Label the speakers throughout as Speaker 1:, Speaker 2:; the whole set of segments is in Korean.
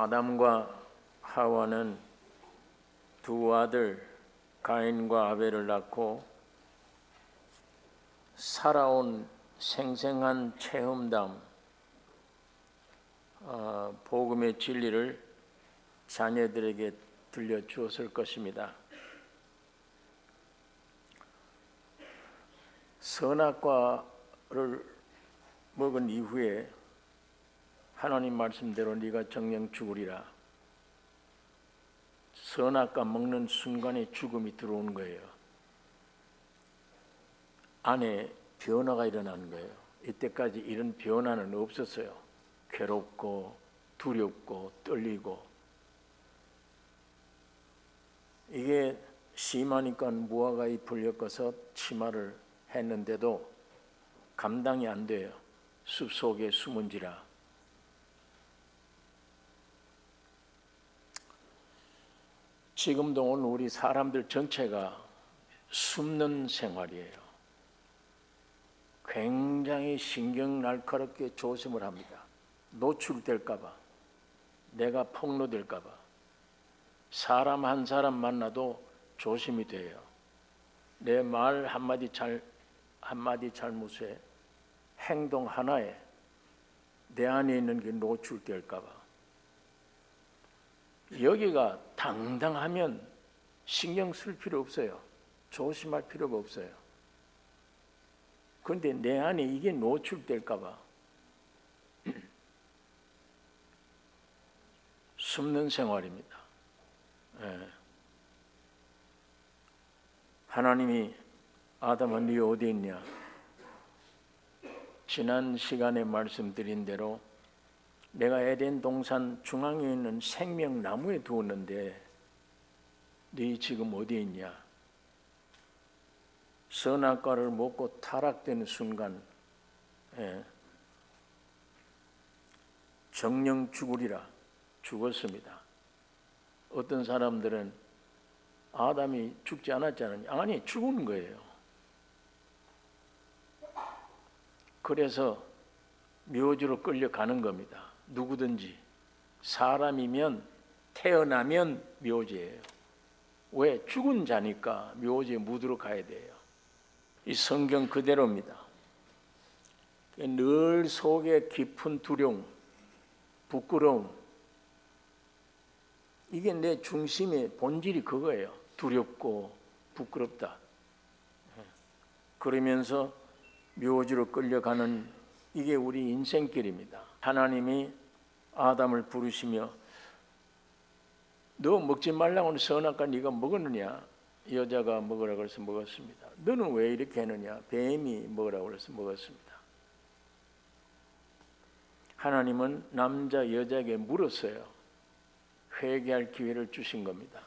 Speaker 1: 아담과 하와는 두 아들 가인과 아벨을 낳고 살아온 생생한 체험담, 복음의 진리를 자녀들에게 들려주었을 것입니다. 선악과를 먹은 이후에 하나님 말씀대로 네가 정령 죽으리라. 선악과 먹는 순간에 죽음이 들어오는 거예요. 안에 변화가 일어나는 거예요. 이때까지 이런 변화는 없었어요. 괴롭고 두렵고 떨리고. 이게 심하니까 무화과 잎을 엮어서 치마를 했는데도 감당이 안 돼요. 숲속에 숨은지라. 지금도 오늘 우리 사람들 전체가 숨는 생활이에요. 굉장히 신경 날카롭게 조심을 합니다. 노출될까 봐, 내가 폭로될까 봐. 사람 한 사람 만나도 조심이 돼요. 내 말 한마디 잘못에 행동 하나에 내 안에 있는 게 노출될까 봐. 여기가 당당하면 신경 쓸 필요 없어요. 조심할 필요가 없어요. 그런데 내 안에 이게 노출될까 봐 숨는 생활입니다. 하나님이 아담아 네 어디 있냐? 지난 시간에 말씀드린 대로 내가 에덴 동산 중앙에 있는 생명나무에 두었는데 네 지금 어디 있냐? 선악과를 먹고 타락되는 순간 정령 죽으리라. 죽었습니다. 어떤 사람들은 아담이 죽지 않았잖아요. 아니, 죽은 거예요. 그래서 묘지로 끌려가는 겁니다. 누구든지 사람이면 태어나면 묘지예요. 왜? 죽은 자니까 묘지에 묻으러 가야 돼요. 이 성경 그대로입니다. 늘 속에 깊은 두려움, 부끄러움, 이게 내 중심의 본질이 그거예요. 두렵고 부끄럽다. 그러면서 묘지로 끌려가는 이게 우리 인생길입니다. 하나님이 아담을 부르시며 너 먹지 말라고 선악과 네가 먹었느냐? 여자가 먹으라고 그래서 먹었습니다. 너는 왜 이렇게 했느냐? 뱀이 먹으라고 그래서 먹었습니다. 하나님은 남자 여자에게 물었어요. 회개할 기회를 주신 겁니다.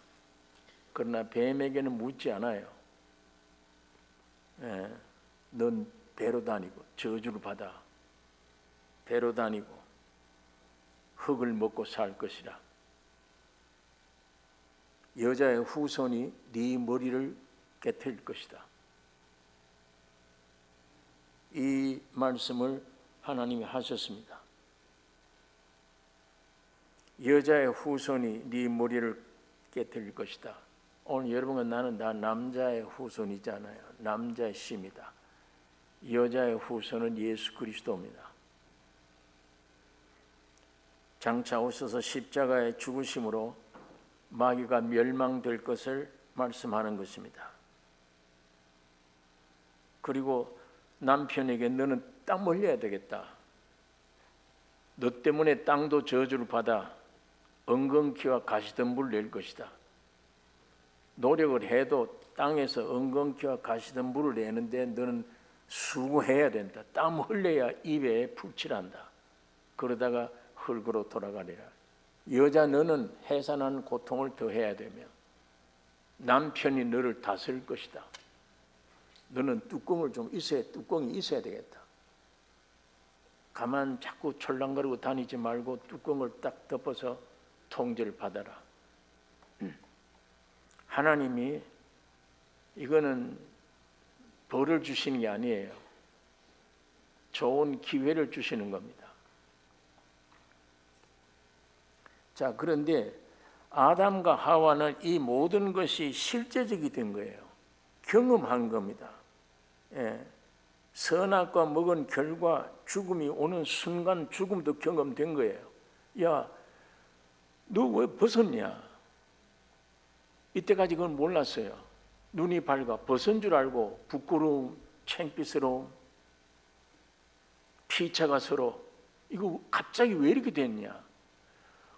Speaker 1: 그러나 뱀에게는 묻지 않아요. 넌 배로 다니고 저주를 받아 배로 다니고 흙을 먹고 살 것이라. 여자의 후손이 네 머리를 깨트릴 것이다. 이 말씀을 하나님이 하셨습니다. 여자의 후손이 네 머리를 깨트릴 것이다. 오늘 여러분과 나는 다 남자의 후손이잖아요. 남자의 씨입니다. 여자의 후손은 예수 그리스도입니다. 장차 오셔서 십자가의 죽으심으로 마귀가 멸망될 것을 말씀하는 것입니다. 그리고 남편에게 너는 땅 멀려야 되겠다. 너 때문에 땅도 저주를 받아 엉겅퀴와 가시덤불을 낼 것이다. 노력을 해도 땅에서 엉겅퀴와 가시덤불을 내는데 너는 수고해야 된다. 땀 흘려야 입에 풀칠한다. 그러다가 흙으로 돌아가리라. 여자 너는 해산하는 고통을 더해야 되며 남편이 너를 다스릴 것이다. 너는 뚜껑이 있어야 되겠다. 가만 자꾸 철랑거리고 다니지 말고 뚜껑을 딱 덮어서 통제를 받아라. 하나님이 이거는 벌을 주시는 게 아니에요. 좋은 기회를 주시는 겁니다. 자, 그런데 아담과 하와는 이 모든 것이 실제적이 된 거예요. 경험한 겁니다. 예. 선악과 먹은 결과 죽음이 오는 순간 죽음도 경험된 거예요. 야, 너 왜 벗었냐? 이때까지 그건 몰랐어요. 눈이 밝아 벗은 줄 알고 부끄러움, 창피스러움, 피차가 서로 이거 갑자기 왜 이렇게 됐냐?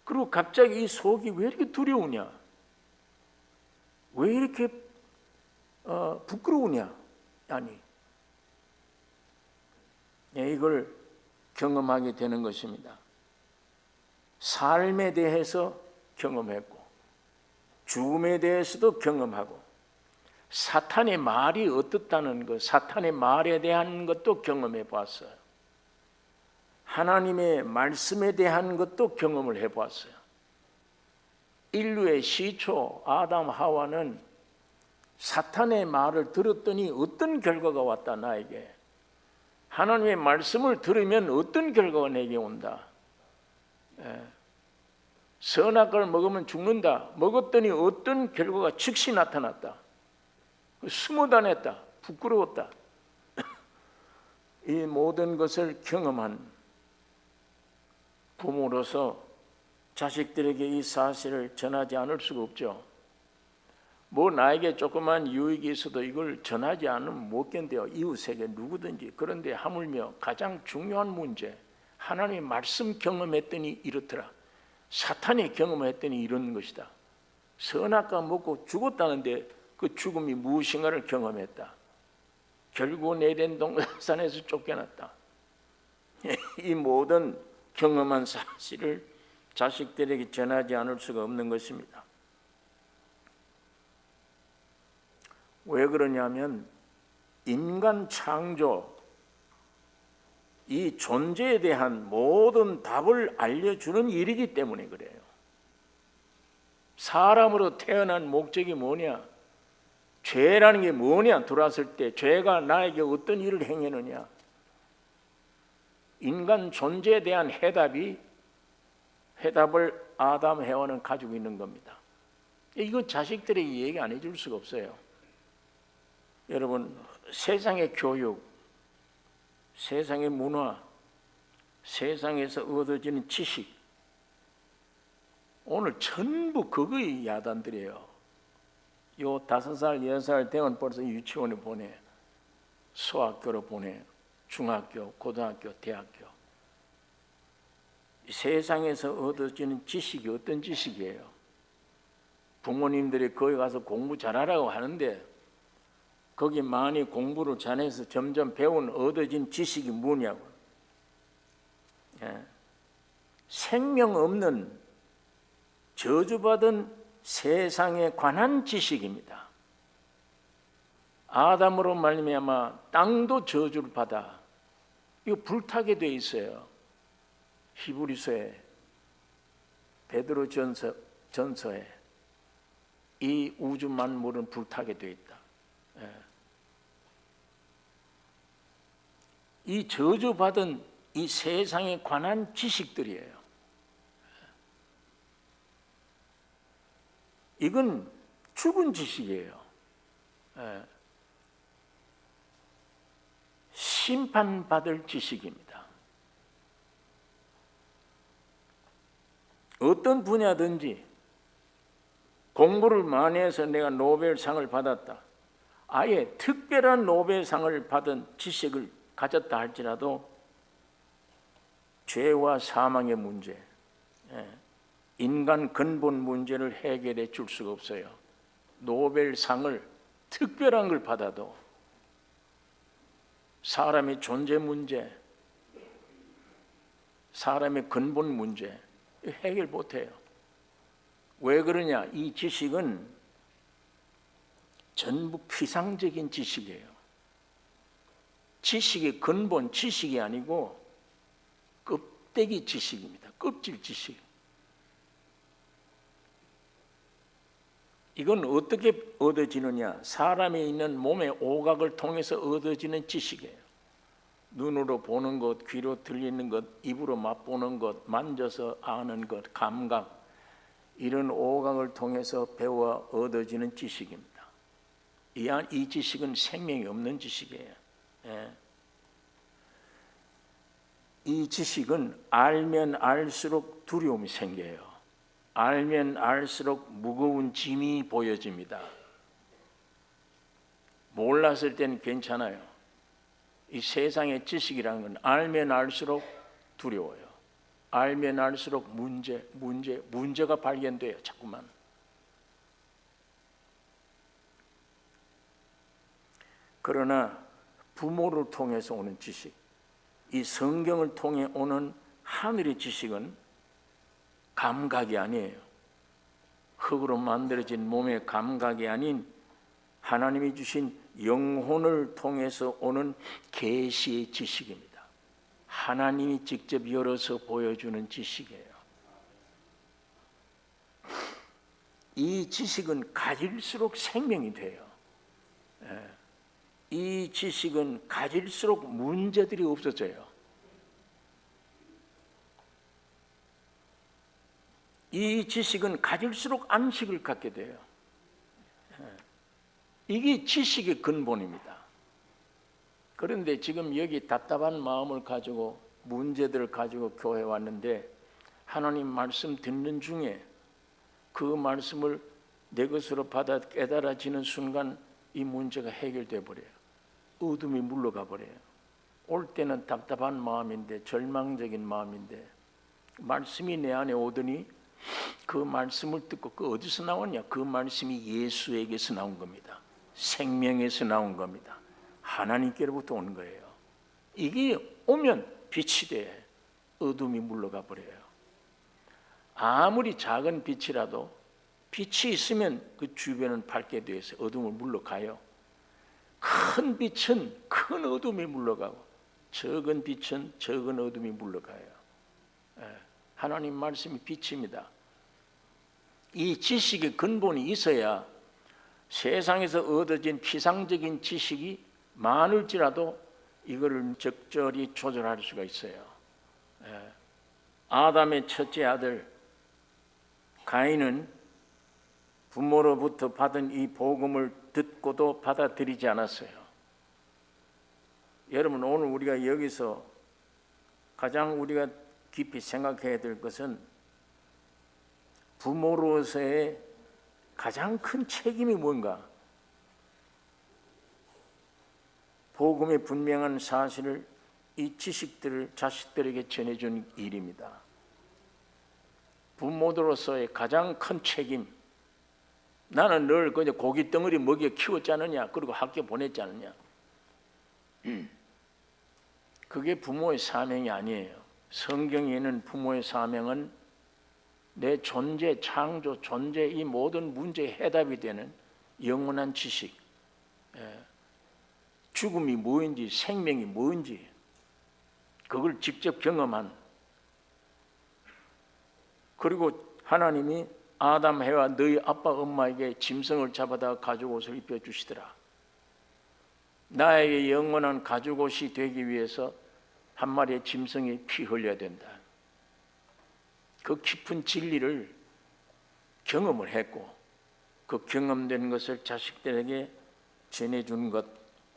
Speaker 1: 그리고 갑자기 이 속이 왜 이렇게 두려우냐? 왜 이렇게 부끄러우냐? 아니, 이걸 경험하게 되는 것입니다. 삶에 대해서 경험했고 죽음에 대해서도 경험하고 사탄의 말이 어떻다는 것, 사탄의 말에 대한 것도 경험해 봤어요. 하나님의 말씀에 대한 것도 경험을 해 보았어요. 인류의 시초 아담 하와는 사탄의 말을 들었더니 어떤 결과가 왔다. 나에게 하나님의 말씀을 들으면 어떤 결과가 내게 온다. 선악과를 먹으면 죽는다. 먹었더니 어떤 결과가 즉시 나타났다. 숨어 다녔다. 부끄러웠다. 이 모든 것을 경험한 부모로서 자식들에게 이 사실을 전하지 않을 수가 없죠. 뭐 나에게 조그만 유익이 있어도 이걸 전하지 않으면 못 견뎌요. 이웃에게 누구든지. 그런데 하물며 가장 중요한 문제, 하나님의 말씀 경험했더니 이렇더라. 사탄이 경험했더니 이런 것이다. 선악과 먹고 죽었다는데 그 죽음이 무엇인가를 경험했다. 결국 에덴 동산에서 쫓겨났다. 이 모든 경험한 사실을 자식들에게 전하지 않을 수가 없는 것입니다. 왜 그러냐면 인간 창조, 이 존재에 대한 모든 답을 알려주는 일이기 때문에 그래요. 사람으로 태어난 목적이 뭐냐? 죄라는 게 뭐냐? 들어왔을 때 죄가 나에게 어떤 일을 행했느냐? 인간 존재에 대한 해답을 아담 해와는 가지고 있는 겁니다. 이건 자식들에게 얘기 안 해줄 수가 없어요. 여러분, 세상의 교육, 세상의 문화, 세상에서 얻어지는 지식, 오늘 전부 그거의 야단들이에요. 요 5살, 6살 되면 벌써 유치원에 보내, 소학교로 보내, 중학교, 고등학교, 대학교. 세상에서 얻어지는 지식이 어떤 지식이에요? 부모님들이 거기 가서 공부 잘하라고 하는데 거기 많이 공부를 잘해서 점점 배운 얻어진 지식이 뭐냐고. 생명 없는 저주받은 세상에 관한 지식입니다. 아담으로 말미암아 땅도 저주를 받아 이거 불타게 돼 있어요. 히브리서에, 베드로 전서에 이 우주 만물은 불타게 돼 있다. 이 저주받은 이 세상에 관한 지식들이에요. 이건 죽은 지식이에요. 심판받을 지식입니다. 어떤 분야든지 공부를 많이 해서 내가 노벨상을 받았다. 아예 특별한 노벨상을 받은 지식을 가졌다 할지라도 죄와 사망의 문제, 인간 근본 문제를 해결해 줄 수가 없어요. 노벨상을 특별한 걸 받아도 사람의 존재 문제, 사람의 근본 문제 해결 못해요. 왜 그러냐? 이 지식은 전부 피상적인 지식이에요. 지식의 근본 지식이 아니고 껍데기 지식입니다. 껍질 지식. 이건 어떻게 얻어지느냐? 사람이 있는 몸의 오각을 통해서 얻어지는 지식이에요. 눈으로 보는 것, 귀로 들리는 것, 입으로 맛보는 것, 만져서 아는 것, 감각, 이런 오각을 통해서 배워 얻어지는 지식입니다. 이 지식은 생명이 없는 지식이에요. 예. 이 지식은 알면 알수록 두려움이 생겨요. 알면 알수록 무거운 짐이 보여집니다. 몰랐을 때는 괜찮아요. 이 세상의 지식이라는 건 알면 알수록 두려워요. 알면 알수록 문제가 발견돼요. 자꾸만. 그러나 부모를 통해서 오는 지식, 이 성경을 통해 오는 하늘의 지식은 감각이 아니에요. 흙으로 만들어진 몸의 감각이 아닌 하나님이 주신 영혼을 통해서 오는 계시의 지식입니다. 하나님이 직접 열어서 보여주는 지식이에요. 이 지식은 가질수록 생명이 돼요. 이 지식은 가질수록 문제들이 없어져요. 이 지식은 가질수록 안식을 갖게 돼요. 이게 지식의 근본입니다. 그런데 지금 여기 답답한 마음을 가지고 문제들을 가지고 교회에 왔는데 하나님 말씀 듣는 중에 그 말씀을 내 것으로 받아 깨달아지는 순간 이 문제가 해결돼 버려요. 어둠이 물러가 버려요. 올 때는 답답한 마음인데, 절망적인 마음인데, 말씀이 내 안에 오더니 그 말씀을 듣고 그 어디서 나왔냐? 그 말씀이 예수에게서 나온 겁니다. 생명에서 나온 겁니다. 하나님께로부터 오는 거예요. 이게 오면 빛이 돼. 어둠이 물러가 버려요. 아무리 작은 빛이라도 빛이 있으면 그 주변은 밝게 돼서 어둠을 물러가요. 큰 빛은 큰 어둠이 물러가고 적은 빛은 적은 어둠이 물러가요. 하나님 말씀이 빛입니다. 이 지식의 근본이 있어야 세상에서 얻어진 피상적인 지식이 많을지라도 이거를 적절히 조절할 수가 있어요. 아담의 첫째 아들 가인은 부모로부터 받은 이 복음을 듣고도 받아들이지 않았어요. 여러분, 오늘 우리가 여기서 가장 우리가 깊이 생각해야 될 것은 부모로서의 가장 큰 책임이 뭔가? 복음의 분명한 사실을, 이 지식들을 자식들에게 전해주는 일입니다. 부모로서의 가장 큰 책임. 나는 널 그냥 고기 덩어리 먹여 키웠지 않느냐? 그리고 학교 보냈지 않느냐? 그게 부모의 사명이 아니에요. 성경에는 부모의 사명은 내 존재, 창조, 존재 이 모든 문제의 해답이 되는 영원한 지식, 죽음이 뭐인지 생명이 뭔지 그걸 직접 경험한, 그리고 하나님이 아담, 해와 너희 아빠 엄마에게 짐승을 잡아다 가죽옷을 입혀주시더라. 나에게 영원한 가죽옷이 되기 위해서 한 마리의 짐승이 피 흘려야 된다. 그 깊은 진리를 경험을 했고 그 경험된 것을 자식들에게 전해주는 것,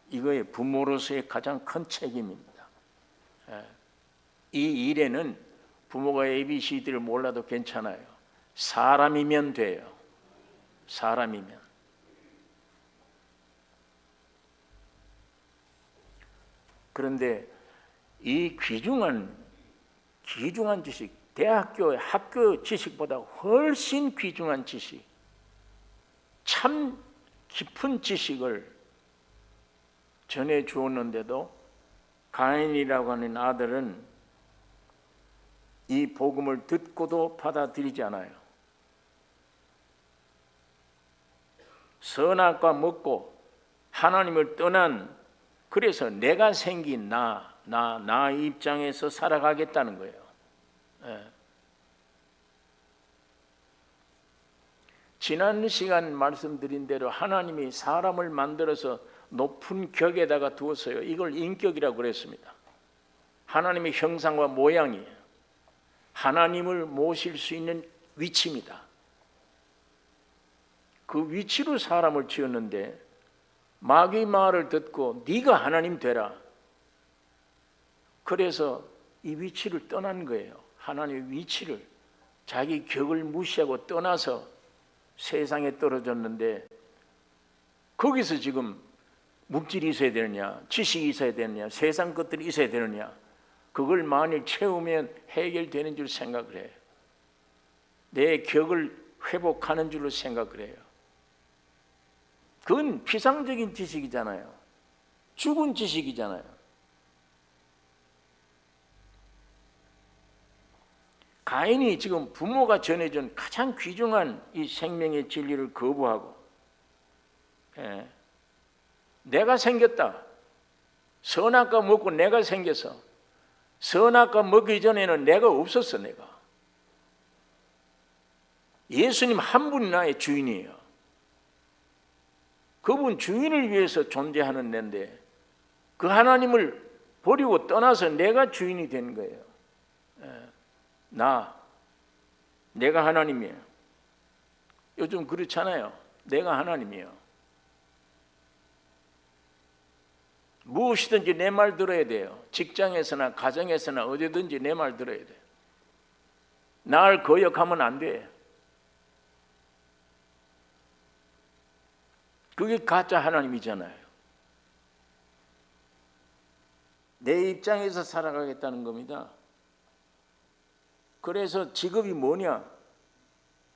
Speaker 1: 이거의 부모로서의 가장 큰 책임입니다. 이 일에는 부모가 ABCD를 몰라도 괜찮아요. 사람이면 돼요. 사람이면. 그런데 이 귀중한 지식, 대학교의 학교 지식보다 훨씬 귀중한 지식, 참 깊은 지식을 전해 주었는데도 가인이라고 하는 아들은 이 복음을 듣고도 받아들이지 않아요. 선악과 먹고 하나님을 떠난, 그래서 내가 생긴 나 입장에서 살아가겠다는 거예요. 지난 시간 말씀드린 대로 하나님이 사람을 만들어서 높은 격에다가 두었어요. 이걸 인격이라고 그랬습니다. 하나님의 형상과 모양이에요. 하나님을 모실 수 있는 위치입니다. 그 위치로 사람을 지었는데 마귀의 말을 듣고 네가 하나님 되라. 그래서 이 위치를 떠난 거예요. 하나님의 위치를, 자기 격을 무시하고 떠나서 세상에 떨어졌는데, 거기서 지금 물질이 있어야 되느냐, 지식이 있어야 되느냐, 세상 것들이 있어야 되느냐, 그걸 만일 채우면 해결되는 줄 생각을 해요. 내 격을 회복하는 줄로 생각을 해요. 그건 피상적인 지식이잖아요. 죽은 지식이잖아요. 가인이 지금 부모가 전해준 가장 귀중한 이 생명의 진리를 거부하고, 내가 생겼다, 선악과 먹고 내가 생겨서, 선악과 먹기 전에는 내가 없었어. 내가 예수님 한 분이 나의 주인이에요. 그분 주인을 위해서 존재하는 내인데 그 하나님을 버리고 떠나서 내가 주인이 된 거예요. 내가 하나님이에요. 요즘 그렇잖아요. 내가 하나님이에요. 무엇이든지 내 말 들어야 돼요. 직장에서나 가정에서나 어디든지 내 말 들어야 돼요. 날 거역하면 안 돼. 그게 가짜 하나님이잖아요. 내 입장에서 살아가겠다는 겁니다. 그래서 직업이 뭐냐?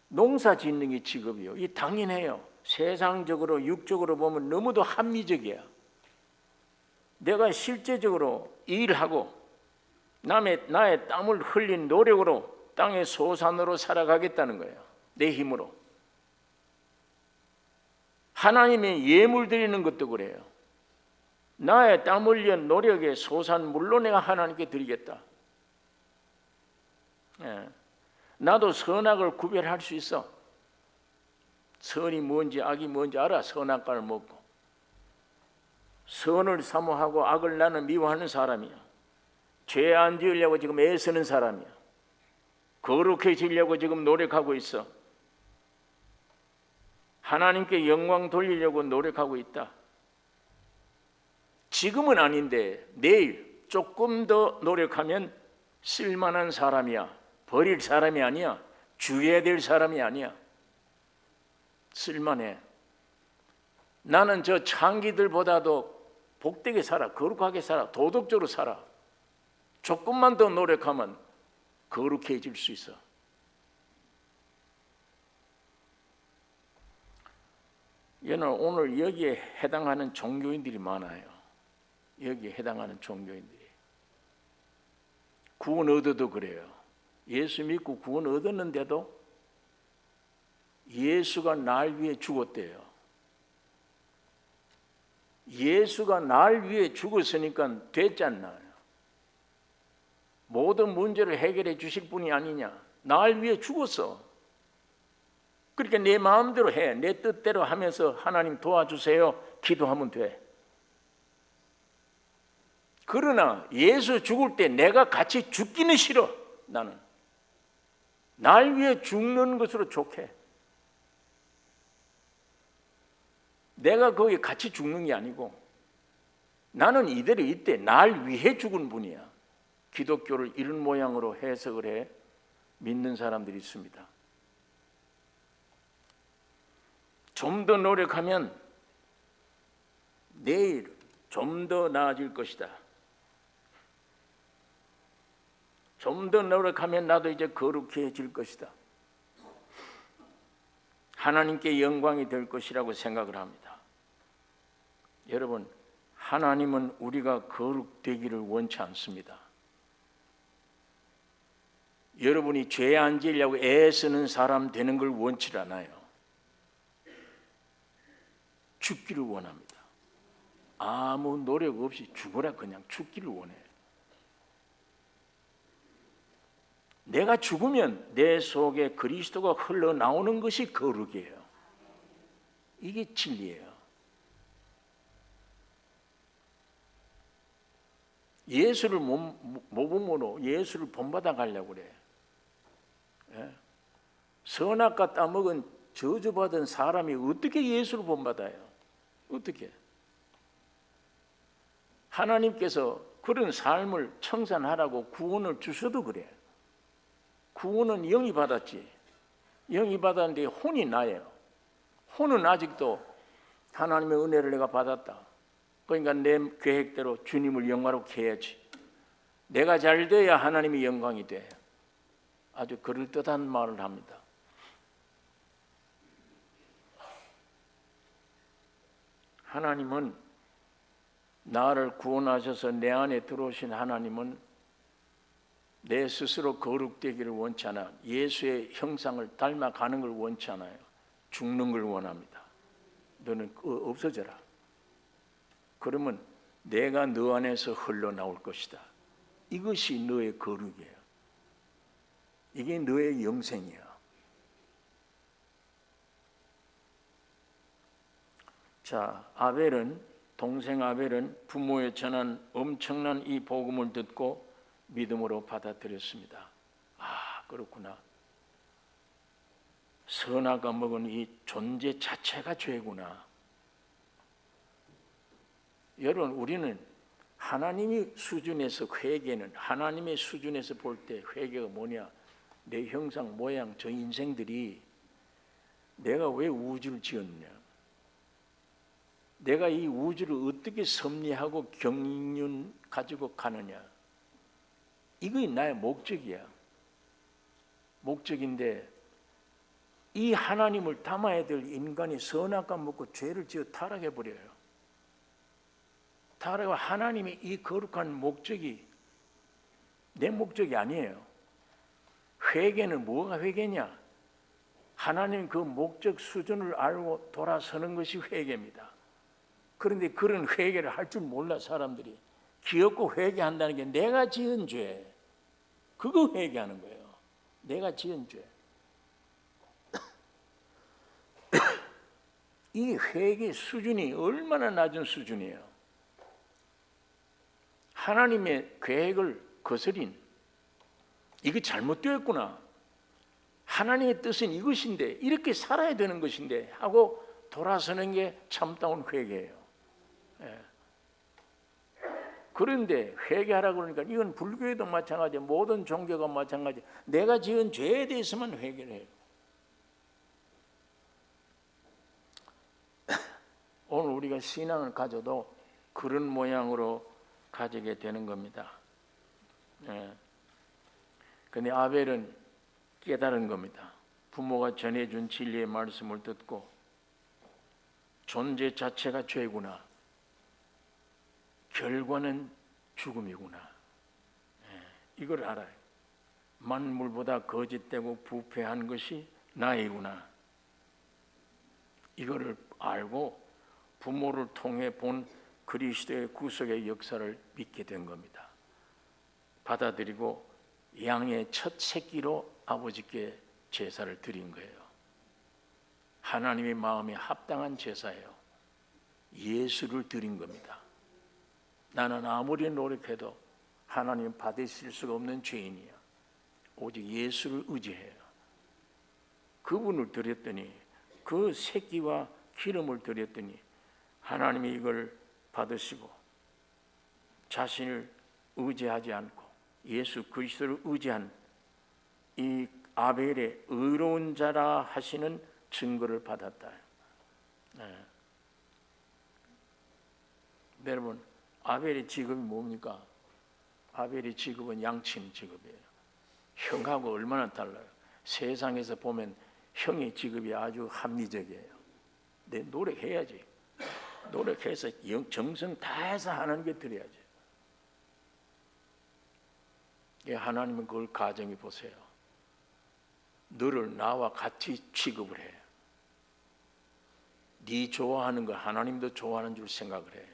Speaker 1: 농사 짓는 게 직업이요. 이 당연해요. 세상적으로 육적으로 보면 너무도 합리적이야. 내가 실제적으로 일하고 나의 땀을 흘린 노력으로 땅의 소산으로 살아가겠다는 거예요. 내 힘으로. 하나님의 예물 드리는 것도 그래요. 나의 땀 흘린 노력의 소산물로 내가 하나님께 드리겠다. 나도 선악을 구별할 수 있어. 선이 뭔지 악이 뭔지 알아. 선악과를 먹고. 선을 사모하고 악을 나는 미워하는 사람이야. 죄 안 지으려고 지금 애쓰는 사람이야. 거룩해지려고 지금 노력하고 있어. 하나님께 영광 돌리려고 노력하고 있다. 지금은 아닌데 내일 조금 더 노력하면 쓸만한 사람이야. 버릴 사람이 아니야. 주의해야 될 사람이 아니야. 쓸만해. 나는 저 창기들보다도 복되게 살아. 거룩하게 살아. 도덕적으로 살아. 조금만 더 노력하면 거룩해질 수 있어. 얘는 오늘 여기에 해당하는 종교인들이 많아요. 여기에 해당하는 종교인들이. 구원 얻어도 그래요. 예수 믿고 구원 얻었는데도 예수가 날 위해 죽었대요. 예수가 날 위해 죽었으니까 됐잖아요. 모든 문제를 해결해 주실 분이 아니냐. 날 위해 죽었어. 그러니까 내 마음대로 해. 내 뜻대로 하면서 하나님 도와주세요. 기도하면 돼. 그러나 예수 죽을 때 내가 같이 죽기는 싫어. 나는. 날 위해 죽는 것으로 족해. 내가 거기 같이 죽는 게 아니고 나는 이대로 이때 날 위해 죽은 분이야. 기독교를 이런 모양으로 해석을 해 믿는 사람들이 있습니다. 좀 더 노력하면 내일 좀 더 나아질 것이다. 좀 더 노력하면 나도 이제 거룩해질 것이다. 하나님께 영광이 될 것이라고 생각을 합니다. 여러분, 하나님은 우리가 거룩되기를 원치 않습니다. 여러분이 죄 안 지으려고 애쓰는 사람 되는 걸 원치 않아요. 죽기를 원합니다. 아무 노력 없이 죽어라. 그냥 죽기를 원해. 내가 죽으면 내 속에 그리스도가 흘러나오는 것이 거룩이에요. 이게 진리예요. 예수를 모범으로 예수를 본받아 가려고 그래. 선악과 따먹은 저주받은 사람이 어떻게 예수를 본받아요? 어떻게? 하나님께서 그런 삶을 청산하라고 구원을 주셔도 그래. 구원은 영이 받았지. 영이 받았는데 혼이 나요. 혼은 아직도 하나님의 은혜를 내가 받았다. 그러니까 내 계획대로 주님을 영광롭게 해야지. 내가 잘 돼야 하나님이 영광이 돼. 아주 그럴듯한 말을 합니다. 하나님은 나를 구원하셔서 내 안에 들어오신 하나님은 내 스스로 거룩되기를 원치 않아. 예수의 형상을 닮아가는 걸 원치 않아요. 죽는 걸 원합니다. 너는 없어져라. 그러면 내가 너 안에서 흘러나올 것이다. 이것이 너의 거룩이에요. 이게 너의 영생이야. 자, 동생 아벨은 부모의 전한 엄청난 이 복음을 듣고 믿음으로 받아들였습니다. 아, 그렇구나. 선악과 먹은 이 존재 자체가 죄구나. 여러분, 우리는 하나님의 수준에서 회개는, 하나님의 수준에서 볼 때 회개가 뭐냐? 내 형상, 모양, 저 인생들이 내가 왜 우주를 지었냐? 내가 이 우주를 어떻게 섭리하고 경륜 가지고 가느냐? 이것이 나의 목적이야. 목적인데 이 하나님을 담아야 될 인간이 선악과 먹고 죄를 지어 타락해버려요. 타락하고 하나님의 이 거룩한 목적이 내 목적이 아니에요. 회개는 뭐가 회개냐? 하나님 그 목적 수준을 알고 돌아서는 것이 회개입니다. 그런데 그런 회개를 할 줄 몰라 사람들이. 기어코 회개한다는 게 내가 지은 죄, 그거 회개하는 거예요. 내가 지은 죄. 이 회개 수준이 얼마나 낮은 수준이에요. 하나님의 계획을 거스린, 이거 잘못되었구나, 하나님의 뜻은 이것인데 이렇게 살아야 되는 것인데 하고 돌아서는 게 참다운 회개예요. 예. 그런데 회개하라고 그러니까 이건 불교에도 마찬가지예요. 모든 종교가 마찬가지예요. 내가 지은 죄에 대해서만 회개를 해요. 오늘 우리가 신앙을 가져도 그런 모양으로 가지게 되는 겁니다. 그런데 아벨은 깨달은 겁니다. 부모가 전해준 진리의 말씀을 듣고 존재 자체가 죄구나, 결과는 죽음이구나, 이걸 알아요. 만물보다 거짓되고 부패한 것이 나이구나. 이거를 알고 부모를 통해 본 그리스도의 구속의 역사를 믿게 된 겁니다. 받아들이고 양의 첫 새끼로 아버지께 제사를 드린 거예요. 하나님의 마음에 합당한 제사예요. 예수를 드린 겁니다. 나는 아무리 노력해도 하나님 받으실 수가 없는 죄인이야. 오직 예수를 의지해요. 그분을 드렸더니, 그 새끼와 기름을 드렸더니 하나님이 이걸 받으시고 자신을 의지하지 않고 예수 그리스도를 의지한 이 아벨의 의로운 자라 하시는 증거를 받았다. 여러분, 아벨의 직업이 뭡니까? 아벨의 직업은 양친 직업이에요. 형하고 얼마나 달라요. 세상에서 보면 형의 직업이 아주 합리적이에요. 내 노력해야지. 노력해서 정성 다해서 하는 게 드려야지. 하나님은 그걸 가정히 보세요. 너를 나와 같이 취급을 해. 네 좋아하는 거 하나님도 좋아하는 줄 생각을 해.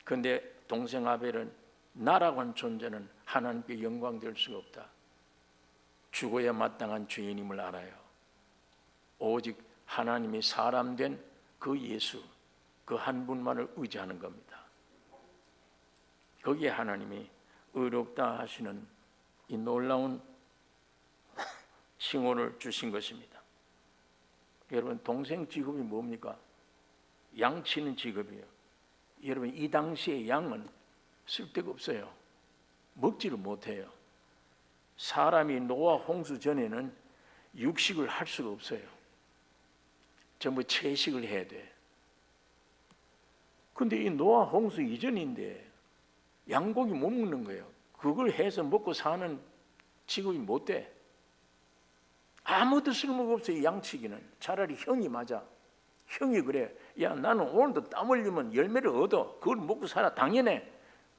Speaker 1: 그런데 동생 아벨은 나라고 하는 존재는 하나님께 영광될 수가 없다. 죽어야 마땅한 죄인임을 알아요. 오직 하나님이 사람 된 그 예수, 그 한 분만을 의지하는 겁니다. 거기에 하나님이 의롭다 하시는 이 놀라운 칭호를 주신 것입니다. 여러분, 동생 직업이 뭡니까? 양치는 직업이에요. 여러분, 이 당시에 양은 쓸데가 없어요. 먹지를 못해요. 사람이 노아 홍수 전에는 육식을 할 수가 없어요. 전부 채식을 해야 돼. 근데 이 노아 홍수 이전인데 양고기 못 먹는 거예요. 그걸 해서 먹고 사는 직업이 못 돼. 아무도 쓸모가 없어요. 양치기는. 차라리 형이 맞아. 형이 그래. 야, 나는 오늘도 땀 흘리면 열매를 얻어. 그걸 먹고 살아. 당연해.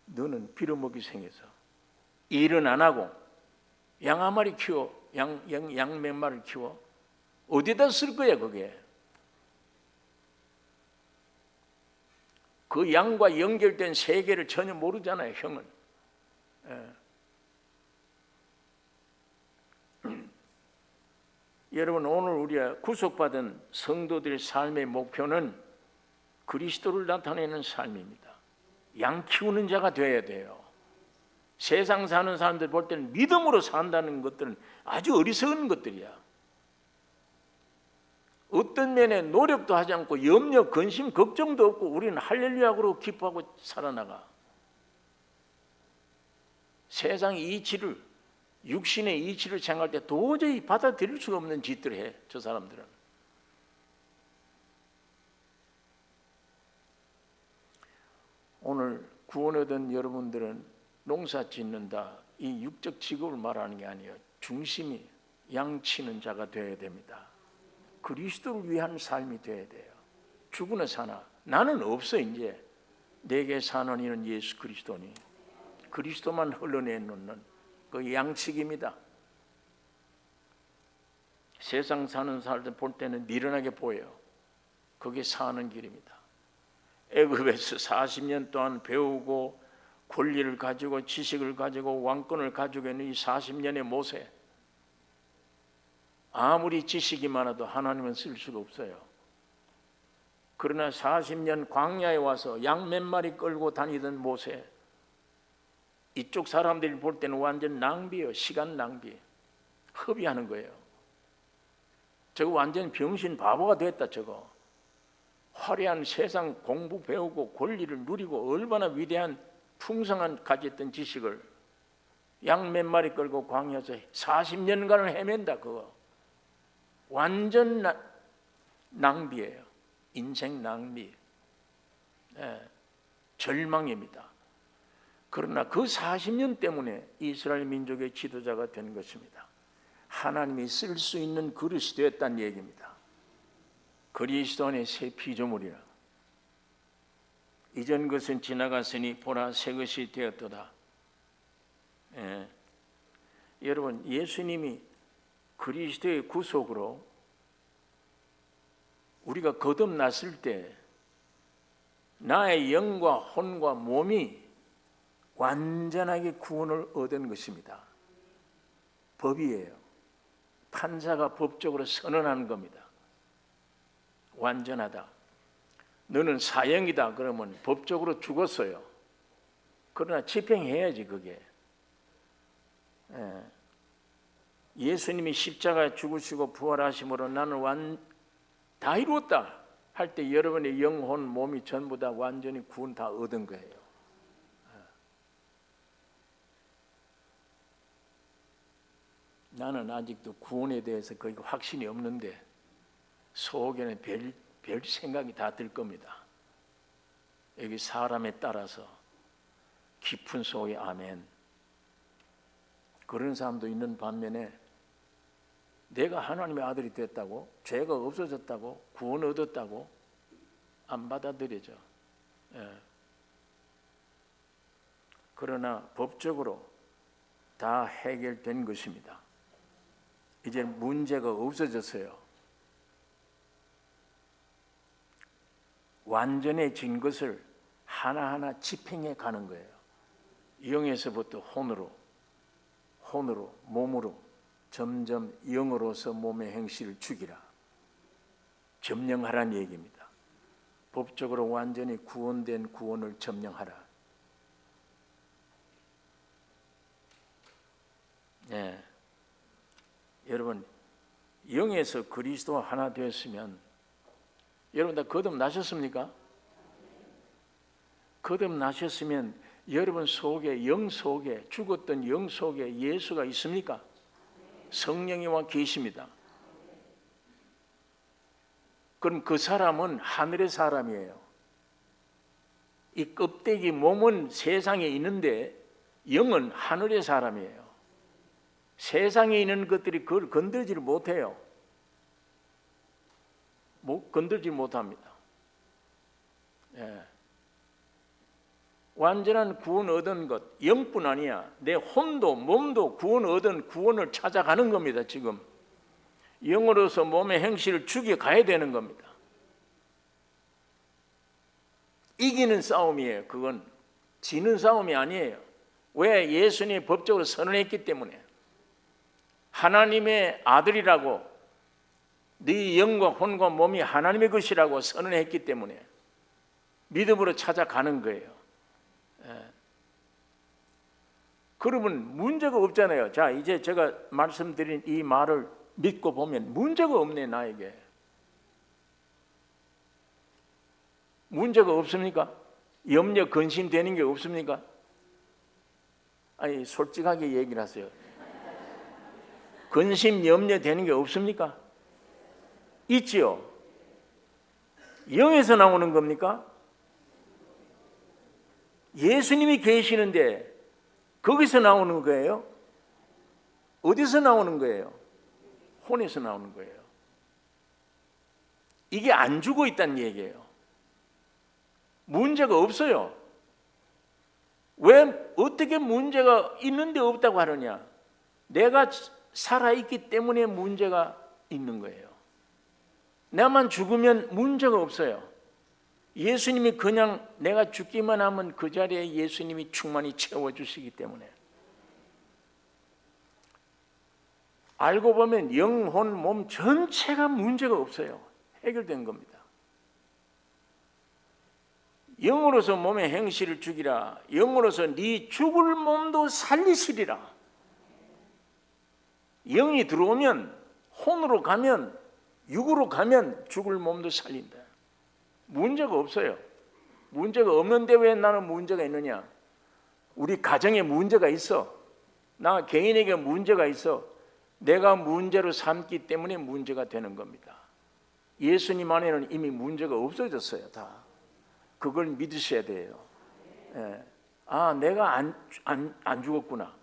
Speaker 1: 너는 빌어먹기 생겨서 일은 안 하고 양 한 마리 키워. 양 몇 마리를 키워. 어디다 쓸 거야 그게? 그 양과 연결된 세계를 전혀 모르잖아요, 형은. 여러분, 오늘 우리가 구속받은 성도들의 삶의 목표는 그리스도를 나타내는 삶입니다. 양 키우는 자가 되어야 돼요. 세상 사는 사람들 볼 때는 믿음으로 산다는 것들은 아주 어리석은 것들이야. 어떤 면에 노력도 하지 않고 염려, 근심, 걱정도 없고 우리는 할렐루야로 기뻐하고 살아나가. 세상의 이치를, 육신의 이치를 생각할 때 도저히 받아들일 수가 없는 짓들을 해, 저 사람들은. 오늘 구원 얻은 여러분들은 농사 짓는다, 이 육적 직업을 말하는 게 아니에요. 중심이 양치는 자가 되어야 됩니다. 그리스도를 위한 삶이 되어야 돼요. 죽으나 사나 나는 없어. 이제 내게 사는 이는 예수 그리스도니 그리스도만 흘러내놓는 그 양식입니다. 세상 사는 사람들 볼 때는 미련하게 보여요. 그게 사는 길입니다. 애굽에서 40년 동안 배우고 권리를 가지고 지식을 가지고 왕권을 가지고 있는 이 40년의 모세, 아무리 지식이 많아도 하나님은 쓸 수가 없어요. 그러나 40년 광야에 와서 양 몇 마리 끌고 다니던 모세, 이쪽 사람들이 볼 때는 완전 낭비예요. 시간 낭비. 허비하는 거예요. 저거 완전 병신 바보가 됐다. 저거 화려한 세상 공부 배우고 권리를 누리고 얼마나 위대한 풍성한 가졌던 지식을 양 몇 마리 끌고 광야에서 40년간을 헤맨다. 그거 완전 낭비예요. 인생 낭비. 절망입니다. 그러나 그 40년 때문에 이스라엘 민족의 지도자가 된 것입니다. 하나님이 쓸 수 있는 그릇이 되었다는 얘기입니다. 그리스도 안에 새 피조물이라. 이전 것은 지나갔으니 보라 새 것이 되었도다. 여러분, 예수님이 그리스도의 구속으로 우리가 거듭났을 때 나의 영과 혼과 몸이 완전하게 구원을 얻은 것입니다. 법이에요. 판사가 법적으로 선언하는 겁니다. 완전하다. 너는 사형이다 그러면 법적으로 죽었어요. 그러나 집행해야지 그게. 예수님이 십자가에 죽으시고 부활하심으로 나는 다 이루었다 할 때 여러분의 영혼, 몸이 전부 다 완전히 구원 다 얻은 거예요. 나는 아직도 구원에 대해서 거의 확신이 없는데 속에는 별 생각이 다 들 겁니다. 여기 사람에 따라서 깊은 속에 아멘. 그런 사람도 있는 반면에 내가 하나님의 아들이 됐다고, 죄가 없어졌다고, 구원 얻었다고 안 받아들여져. 그러나 법적으로 다 해결된 것입니다. 이제 문제가 없어졌어요. 완전해진 것을 하나하나 집행해 가는 거예요. 영에서부터 혼으로, 몸으로 점점 영으로서 몸의 행실을 죽이라. 점령하라는 얘기입니다. 법적으로 완전히 구원된 구원을 점령하라. 여러분, 영에서 그리스도와 하나 되었으면 여러분 다 거듭나셨습니까? 거듭나셨으면 여러분 속에, 영 속에, 죽었던 영 속에 예수가 있습니까? 성령이 와 계십니다. 그럼 그 사람은 하늘의 사람이에요. 이 껍데기 몸은 세상에 있는데 영은 하늘의 사람이에요. 세상에 있는 것들이 그걸 건들지를 못해요. 건들지 못합니다. 예. 완전한 구원 얻은 것, 영뿐 아니야. 내 혼도 몸도 구원 얻은 구원을 찾아가는 겁니다. 지금 영으로서 몸의 행실을 죽여가야 되는 겁니다. 이기는 싸움이에요. 그건 지는 싸움이 아니에요. 왜? 예수님이 법적으로 선언했기 때문에. 하나님의 아들이라고, 네 영과 혼과 몸이 하나님의 것이라고 선언했기 때문에 믿음으로 찾아가는 거예요. 그러면 문제가 없잖아요. 자, 이제 제가 말씀드린 이 말을 믿고 보면 문제가 없네. 나에게 문제가 없습니까? 염려 근심되는 게 없습니까? 아니 솔직하게 얘기를 하세요. 근심 염려되는 게 없습니까? 있지요. 영에서 나오는 겁니까? 예수님이 계시는데 거기서 나오는 거예요? 어디서 나오는 거예요? 혼에서 나오는 거예요. 이게 안 죽어 있다는 얘기예요. 문제가 없어요. 왜 어떻게 문제가 있는데 없다고 하느냐? 내가 살아있기 때문에 문제가 있는 거예요. 나만 죽으면 문제가 없어요. 예수님이 그냥 내가 죽기만 하면 그 자리에 예수님이 충만히 채워주시기 때문에. 알고 보면 영혼, 몸 전체가 문제가 없어요. 해결된 겁니다. 영으로서 몸의 행실을 죽이라. 영으로서 네 죽을 몸도 살리시리라. 영이 들어오면, 혼으로 가면, 육으로 가면 죽을 몸도 살린다. 문제가 없어요. 문제가 없는데 왜 나는 문제가 있느냐? 우리 가정에 문제가 있어. 나 개인에게 문제가 있어. 내가 문제로 삼기 때문에 문제가 되는 겁니다. 예수님 안에는 이미 문제가 없어졌어요. 다. 그걸 믿으셔야 돼요. 예. 아, 내가 안 죽었구나.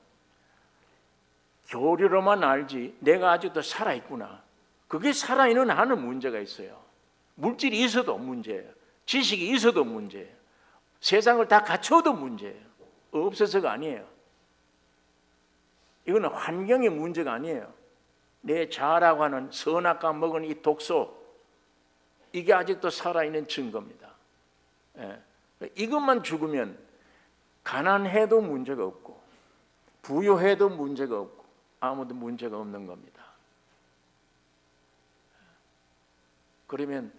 Speaker 1: 교리로만 알지 내가 아직도 살아있구나. 그게 살아있는 한은 문제가 있어요. 물질이 있어도 문제예요. 지식이 있어도 문제예요. 세상을 다 갖춰도 문제예요. 없어서가 아니에요. 이거는 환경의 문제가 아니에요. 내 자라고 하는 선악과 먹은 이 독소, 이게 아직도 살아있는 증거입니다. 예. 이것만 죽으면 가난해도 문제가 없고 부유해도 문제가 없고 아무도 문제가 없는 겁니다. 그러면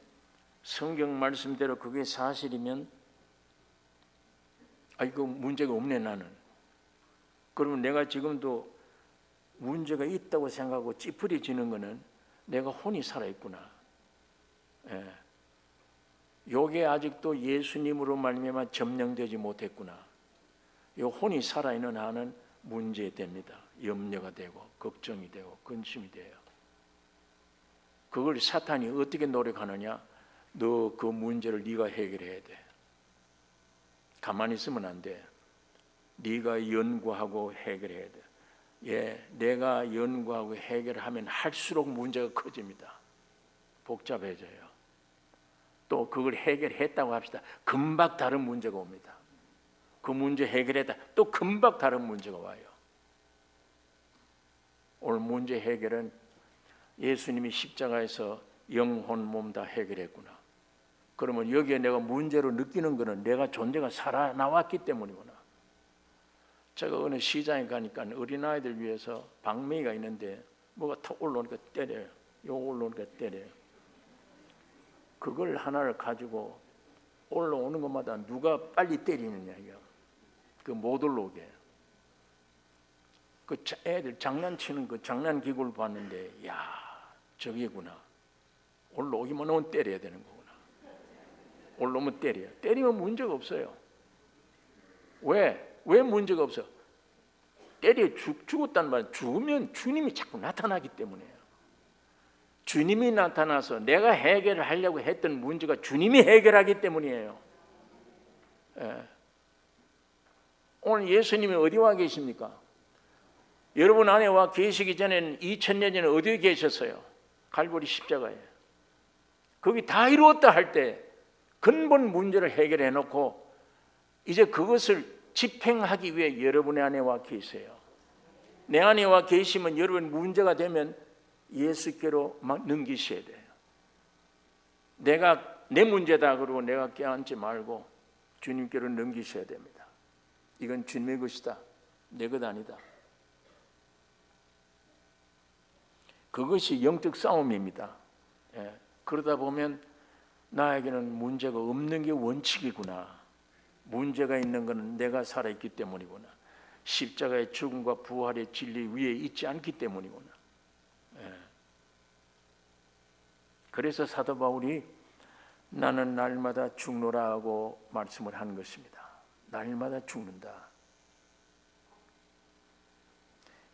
Speaker 1: 성경 말씀대로 그게 사실이면 이거 문제가 없네 나는. 그러면 내가 지금도 문제가 있다고 생각하고 찌푸려지는 거는 내가 혼이 살아있구나. 예. 요게 아직도 예수님으로 말미암아 점령되지 못했구나. 요 혼이 살아있는 한은 문제됩니다. 염려가 되고 걱정이 되고 근심이 돼요. 그걸 사탄이 어떻게 노력하느냐? 너 그 문제를 네가 해결해야 돼. 가만히 있으면 안 돼. 네가 연구하고 해결해야 돼. 예, 내가 연구하고 해결하면 할수록 문제가 커집니다. 복잡해져요. 또 그걸 해결했다고 합시다. 금방 다른 문제가 옵니다. 그 문제 해결했다. 또 금방 다른 문제가 와요. 오늘 문제 해결은 예수님이 십자가에서 영혼 몸 다 해결했구나. 그러면 여기에 내가 문제로 느끼는 것은 내가 존재가 살아나왔기 때문이구나. 제가 어느 시장에 가니까 어린아이들 위해서 방맹이가 있는데 뭐가 탁 올라오니까 때려요. 요 올라오니까 때려요. 그걸 하나를 가지고 올라오는 것마다 누가 빨리 때리느냐 이거. 그 못 올라오게. 그 애들 장난치는 그 장난기구를 봤는데 야 저기구나. 올라오기만 하면 때려야 되는 거구나. 올라오면 때려요. 때리면 문제가 없어요. 왜 문제가 없어? 때려 죽었단 말이야. 죽으면 주님이 자꾸 나타나기 때문이에요. 주님이 나타나서 내가 해결을 하려고 했던 문제가 주님이 해결하기 때문이에요. 예. 오늘 예수님이 어디 와 계십니까? 여러분 안에 와 계시기 전에는 2000년 전에 어디에 계셨어요? 갈보리 십자가에. 거기 다 이루었다 할 때 근본 문제를 해결해 놓고 이제 그것을 집행하기 위해 여러분의 안에 와 계세요. 내 안에 와 계시면 여러분 문제가 되면 예수께로 막 넘기셔야 돼요. 내가 내 문제다 그러고 내가 껴안지 말고 주님께로 넘기셔야 됩니다. 이건 주님의 것이다. 내 것 아니다. 그것이 영적 싸움입니다. 예. 그러다 보면 나에게는 문제가 없는 게 원칙이구나. 문제가 있는 것은 내가 살아있기 때문이구나. 십자가의 죽음과 부활의 진리 위에 있지 않기 때문이구나. 예. 그래서 사도 바울이 나는 날마다 죽노라 하고 말씀을 하는 것입니다. 날마다 죽는다.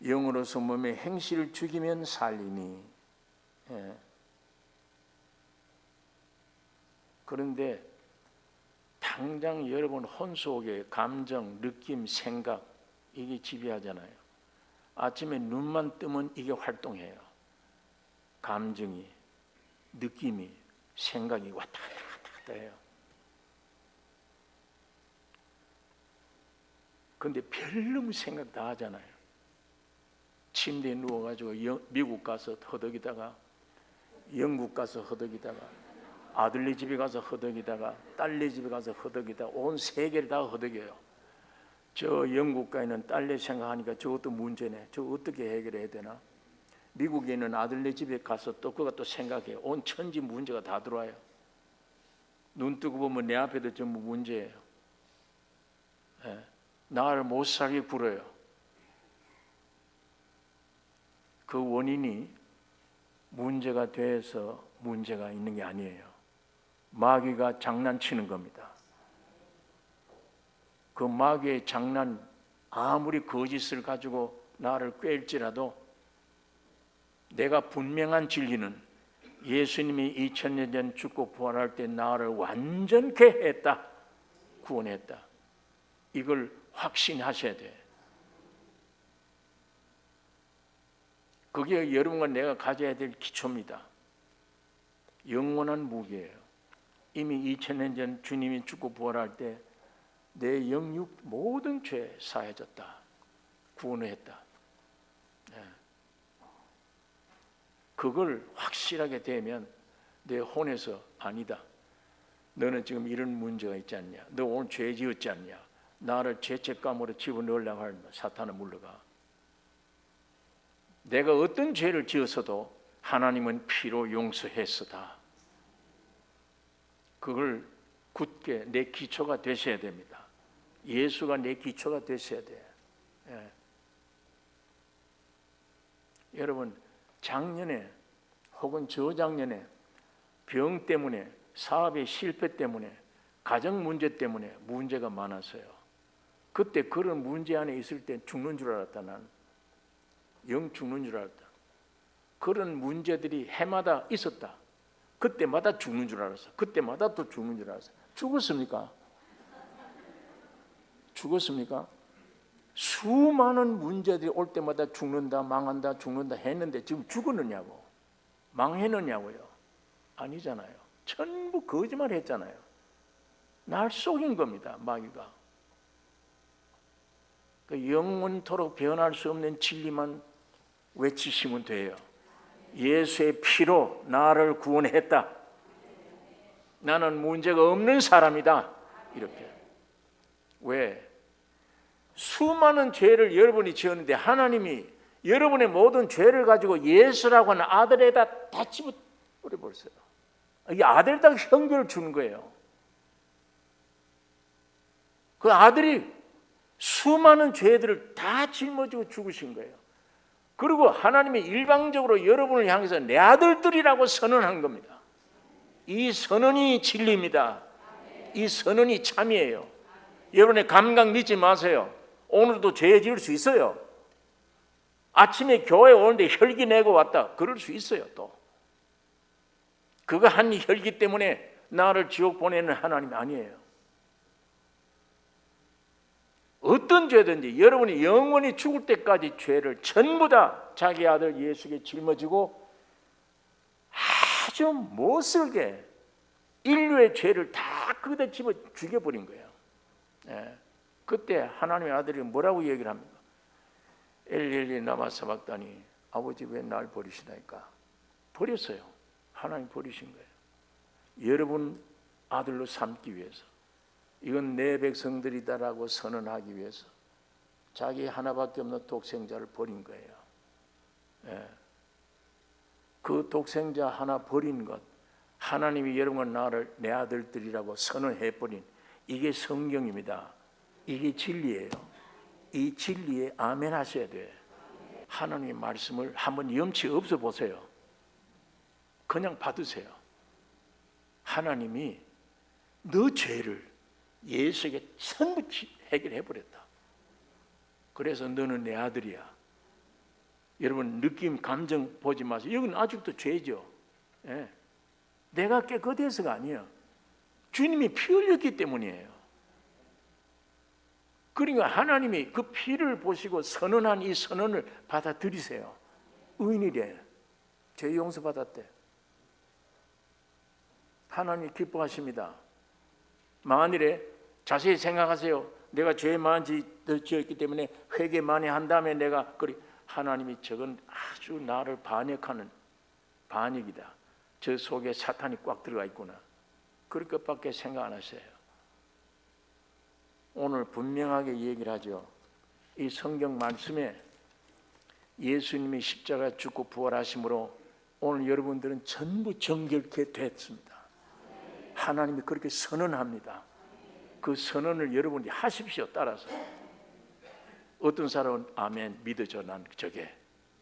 Speaker 1: 영으로서 몸의 행실을 죽이면 살리니. 예. 그런데 당장 여러분 혼 속에 감정, 느낌, 생각 이게 지배하잖아요. 아침에 눈만 뜨면 이게 활동해요. 감정이, 느낌이, 생각이 왔다 갔다 해요. 그런데 별놈 생각 다 하잖아요. 침대에 누워가지고 미국 가서 허덕이다가 영국 가서 허덕이다가 아들네 집에 가서 허덕이다가 딸네 집에 가서 허덕이다가 온 세계를 다 허덕여요. 저 영국 가 있는 딸네 생각하니까 저것도 문제네. 저거 어떻게 해결해야 되나? 미국에 있는 아들네 집에 가서 또 그거 또 생각해요. 온 천지 문제가 다 들어와요. 눈 뜨고 보면 내 앞에도 전부 문제예요. 예. 나를 못 살게 굴어요. 그 원인이 문제가 돼서 문제가 있는 게 아니에요. 마귀가 장난치는 겁니다. 그 마귀의 장난 아무리 거짓을 가지고 나를 꿰일지라도 내가 분명한 진리는 예수님이 2000년 전 죽고 부활할 때 나를 완전케 했다. 구원했다. 이걸 확신하셔야 돼. 그게 여러분과 내가 가져야 될 기초입니다. 영원한 무기예요. 이미 2000년 전 주님이 죽고 부활할 때 내 영육 모든 죄 사해졌다. 구원을 했다. 네. 그걸 확실하게 되면 내 혼에서 아니다. 너는 지금 이런 문제가 있지 않냐. 너 오늘 죄 지었지 않냐. 나를 죄책감으로 집어넣으려고 하면 사탄은 물러가. 내가 어떤 죄를 지었어도 하나님은 피로 용서했으다. 그걸 굳게 내 기초가 되셔야 됩니다. 예수가 내 기초가 되셔야 돼요. 예. 여러분 작년에 혹은 저작년에 병 때문에 사업의 실패 때문에 가정 문제 때문에 문제가 많았어요. 그때 그런 문제 안에 있을 때 죽는 줄 알았다. 난 영 죽는 줄 알았다. 그런 문제들이 해마다 있었다. 그때마다 죽는 줄 알았어. 그때마다 또 죽는 줄 알았어. 죽었습니까? 죽었습니까? 수많은 문제들이 올 때마다 죽는다, 망한다, 죽는다 했는데 지금 죽었느냐고, 망했느냐고요? 아니잖아요. 전부 거짓말 했잖아요. 날 속인 겁니다, 마귀가. 그 영원토록 변할 수 없는 진리만 외치시면 돼요. 예수의 피로 나를 구원했다. 나는 문제가 없는 사람이다. 이렇게. 왜? 수많은 죄를 여러분이 지었는데 하나님이 여러분의 모든 죄를 가지고 예수라고 하는 아들에다 다 집어버려버렸어요. 이 아들에다가 형벌을 주는 거예요. 그 아들이 수많은 죄들을 다 짊어지고 죽으신 거예요. 그리고 하나님이 일방적으로 여러분을 향해서 내 아들들이라고 선언한 겁니다. 이 선언이 진리입니다. 이 선언이 참이에요. 여러분의 감각 믿지 마세요. 오늘도 죄 지을 수 있어요. 아침에 교회 오는데 혈기 내고 왔다, 그럴 수 있어요. 또 그거 한 혈기 때문에 나를 지옥 보내는 하나님이 아니에요. 어떤 죄든지 여러분이 영원히 죽을 때까지 죄를 전부 다 자기 아들 예수에게 짊어지고 아주 못슬게 인류의 죄를 다 거기다 집어 죽여버린 거예요. 예. 그때 하나님의 아들이 뭐라고 얘기를 합니까? 엘리 라마 사박다니, 아버지 왜 날 버리시나이까? 버렸어요. 하나님 버리신 거예요. 여러분 아들로 삼기 위해서, 이건 내 백성들이다라고 선언하기 위해서 자기 하나밖에 없는 독생자를 버린 거예요. 예. 그 독생자 하나 버린 것, 하나님이 여러분과 나를 내 아들들이라고 선언해버린, 이게 성경입니다. 이게 진리예요. 이 진리에 아멘 하셔야 돼. 하나님의 말씀을 한번 염치 없어 보세요. 그냥 받으세요. 하나님이 너 죄를 예수에게 전부 해결해버렸다. 그래서 너는 내 아들이야. 여러분 느낌, 감정 보지 마세요. 여기는 아직도 죄죠. 예. 내가 깨끗해서가 아니에요. 주님이 피 흘렸기 때문이에요. 그러니까 하나님이 그 피를 보시고 선언한 이 선언을 받아들이세요. 의인이래. 죄 용서 받았대. 하나님이 기뻐하십니다. 만일에 자세히 생각하세요. 내가 죄 많이 지었기 때문에 회개 많이 한 다음에 내가 그리, 하나님이 저건 아주 나를 반역하는 반역이다. 저 속에 사탄이 꽉 들어가 있구나. 그럴 것밖에 생각 안 하세요. 오늘 분명하게 얘기를 하죠. 이 성경 말씀에 예수님이 십자가 죽고 부활하심으로 오늘 여러분들은 전부 정결케 됐습니다. 하나님이 그렇게 선언합니다. 그 선언을 여러분이 하십시오. 따라서. 어떤 사람은 아멘 믿어줘, 난 저게,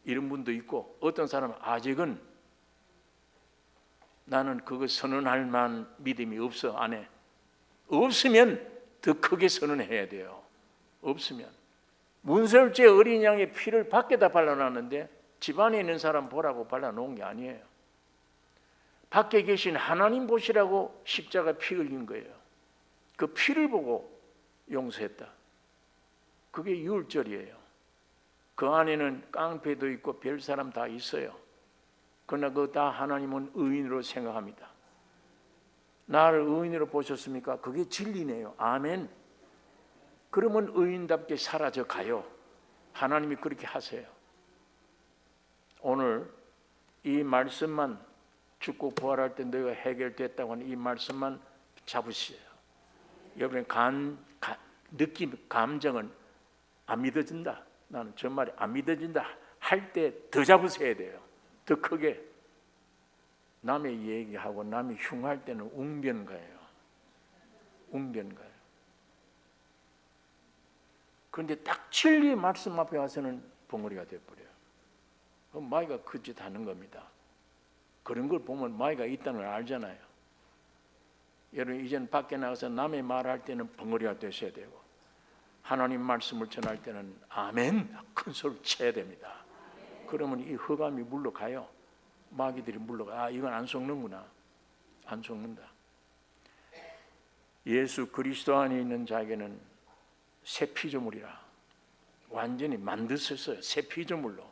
Speaker 1: 이런 분도 있고, 어떤 사람은 아직은 나는 그거 선언할 만한 믿음이 없어, 안 해. 없으면 더 크게 선언해야 돼요. 없으면. 문설주의 어린 양의 피를 밖에다 발라놨는데 집안에 있는 사람 보라고 발라놓은 게 아니에요. 밖에 계신 하나님 보시라고 십자가 피 흘린 거예요. 그 피를 보고 용서했다. 그게 유월절이에요. 그 안에는 깡패도 있고 별 사람 다 있어요. 그러나 그거 다 하나님은 의인으로 생각합니다. 나를 의인으로 보셨습니까? 그게 진리네요. 아멘. 그러면 의인답게 사라져 가요. 하나님이 그렇게 하세요. 오늘 이 말씀만, 죽고 부활할 때 너희가 해결됐다고 하는 이 말씀만 잡으세요. 여러분의 느낌, 감정은 안 믿어진다, 나는 저 말이 안 믿어진다 할 때 더 잡으셔야 돼요. 더 크게. 남의 얘기하고 남이 흉할 때는 웅변가예요. 웅변가예요. 그런데 딱 진리의 말씀 앞에 와서는 벙어리가 되어버려요. 그럼 마귀가 그 짓 하는 겁니다. 그런 걸 보면 마귀가 있다는 걸 알잖아요. 여러분 이제는 밖에 나가서 남의 말할 때는 벙어리가 되셔야 되고, 하나님 말씀을 전할 때는 아멘 큰 소리를 쳐야 됩니다. 그러면 이 흑암이 물러가요. 마귀들이 물러가. 아, 이건 안 속는구나. 안 속는다. 예수 그리스도 안에 있는 자에게는 새 피조물이라 완전히 만드셨어요. 새 피조물로.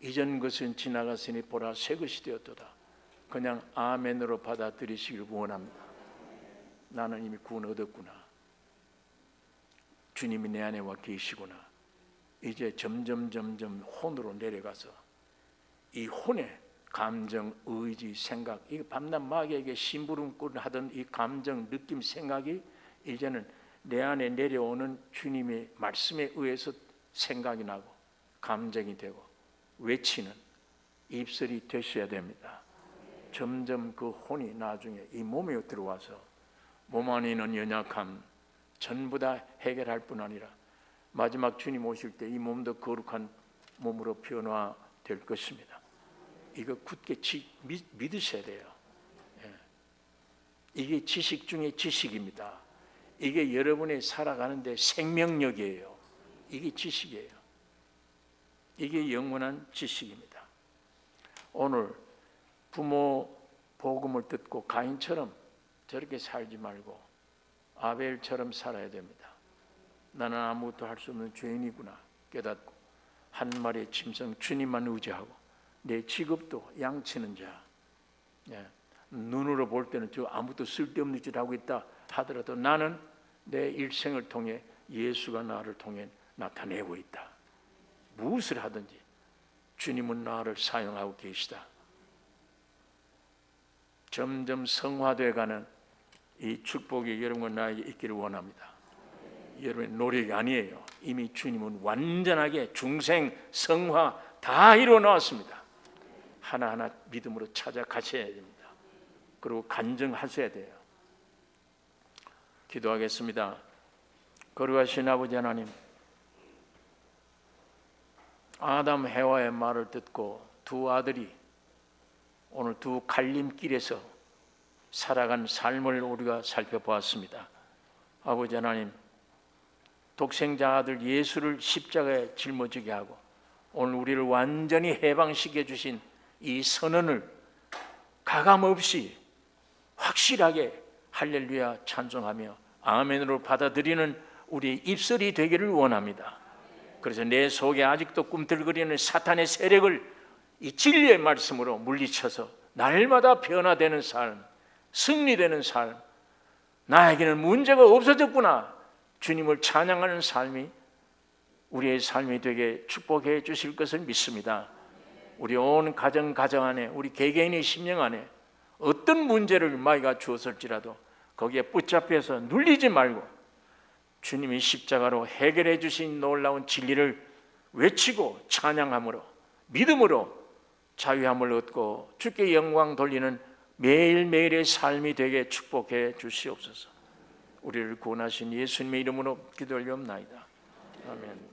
Speaker 1: 이전 것은 지나갔으니 보라 새 것이 되었도다. 그냥 아멘으로 받아들이시길 원합니다. 나는 이미 구원 얻었구나. 주님이 내 안에 와 계시구나. 이제 점점 혼으로 내려가서 이 혼의 감정, 의지, 생각, 이 밤낮 마귀에게 심부름꾼 하던 이 감정, 느낌, 생각이 이제는 내 안에 내려오는 주님의 말씀에 의해서 생각이 나고 감정이 되고 외치는 입술이 되셔야 됩니다. 점점 그 혼이 나중에 이 몸에 들어와서 몸 안에 있는 연약함 전부 다 해결할 뿐 아니라 마지막 주님 오실 때 이 몸도 거룩한 몸으로 변화될 것입니다. 이거 굳게 믿으셔야 돼요. 이게 지식 중에 지식입니다. 이게 여러분이 살아가는데 생명력이에요. 이게 지식이에요. 이게 영원한 지식입니다. 오늘 부모 복음을 듣고 가인처럼 저렇게 살지 말고 아벨처럼 살아야 됩니다. 나는 아무것도 할 수 없는 죄인이구나 깨닫고 한 마리의 짐승 주님만 의지하고 내 직업도 양치는 자, 눈으로 볼 때는 저 아무것도 쓸데없는 짓을 하고 있다 하더라도 나는 내 일생을 통해 예수가 나를 통해 나타내고 있다. 무엇을 하든지 주님은 나를 사용하고 계시다. 점점 성화되어가는 이 축복이 여러분과 나에게 있기를 원합니다. 여러분의 노력이 아니에요. 이미 주님은 완전하게 중생, 성화 다 이루어 놓았습니다. 하나하나 믿음으로 찾아가셔야 됩니다. 그리고 간증하셔야 돼요. 기도하겠습니다. 거룩하신 아버지 하나님, 아담 해와의 말을 듣고 두 아들이 오늘 두 갈림길에서 살아간 삶을 우리가 살펴보았습니다. 아버지 하나님, 독생자 아들 예수를 십자가에 짊어지게 하고 오늘 우리를 완전히 해방시켜 주신 이 선언을 가감없이 확실하게 할렐루야 찬송하며 아멘으로 받아들이는 우리의 입술이 되기를 원합니다. 그래서 내 속에 아직도 꿈틀거리는 사탄의 세력을 이 진리의 말씀으로 물리쳐서 날마다 변화되는 삶, 승리되는 삶, 나에게는 문제가 없어졌구나, 주님을 찬양하는 삶이 우리의 삶이 되게 축복해 주실 것을 믿습니다. 우리 온 가정 안에, 우리 개개인의 심령 안에 어떤 문제를 마귀가 주었을지라도 거기에 붙잡혀서 눌리지 말고 주님이 십자가로 해결해 주신 놀라운 진리를 외치고 찬양함으로 믿음으로 자유함을 얻고 주께 영광 돌리는 매일매일의 삶이 되게 축복해 주시옵소서. 우리를 구원하신 예수님의 이름으로 기도 올리옵나이다. 아멘.